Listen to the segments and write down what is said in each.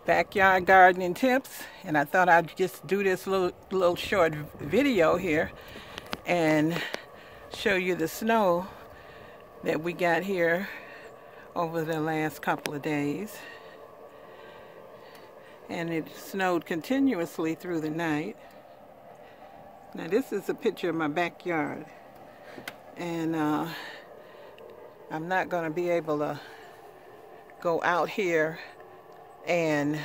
Backyard gardening tips, and I thought I'd just do this little short video here and show you the snow that we got here over the last couple of days. And it snowed continuously through the night. Now this is a picture of my backyard, and I'm not going to be able to go out here and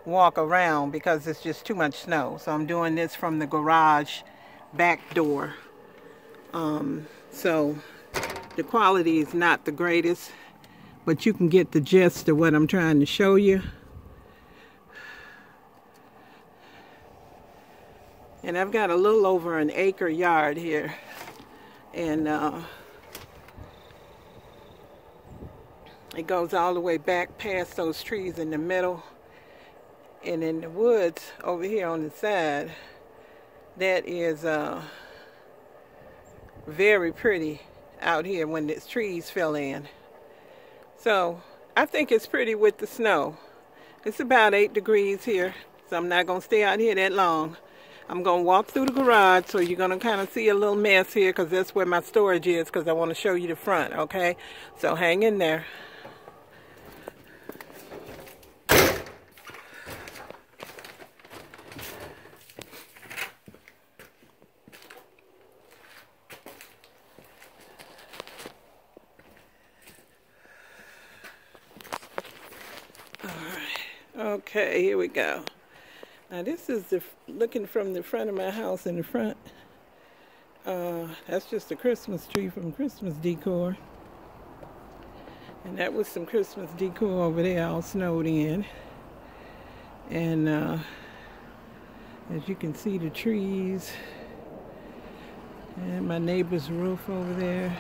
walk around because it's just too much snow. So I'm doing this from the garage back door. So the quality is not the greatest, but you can get the gist of what I'm trying to show you. And I've got a little over an acre yard here, and it goes all the way back past those trees in the middle, and in the woods over here on the side, that is very pretty out here when the trees fill in. So I think it's pretty with the snow. It's about 8 degrees here, so I'm not going to stay out here that long. I'm going to walk through the garage, so you're going to kind of see a little mess here because that's where my storage is, because I want to show you the front, okay? So hang in there. Okay, here we go. Now this is looking from the front of my house in the front. That's just a Christmas tree from Christmas decor. And that was some Christmas decor over there all snowed in. And as you can see, the trees and my neighbor's roof over there.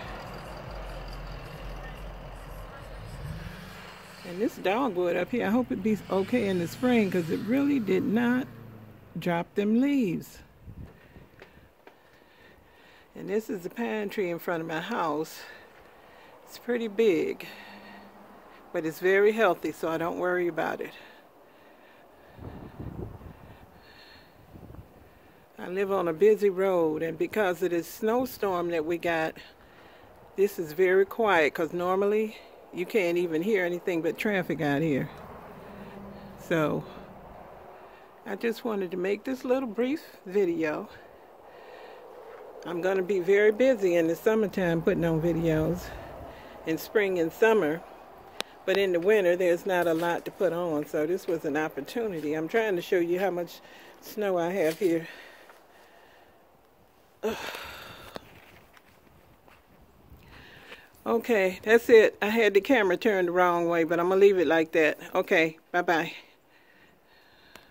And this dogwood up here, I hope it be okay in the spring, because it really did not drop them leaves. And this is the pine tree in front of my house. It's pretty big, but it's very healthy, so I don't worry about it. I live on a busy road, and because of this snowstorm that we got, this is very quiet, because normally you can't even hear anything but traffic out here. So I just wanted to make this little brief video. I'm going to be very busy in the summertime putting on videos, in spring and summer, but in the winter there's not a lot to put on, so this was an opportunity. I'm trying to show you how much snow I have here. Ugh. Okay, that's it. I had the camera turned the wrong way, but I'm going to leave it like that. Okay, bye-bye.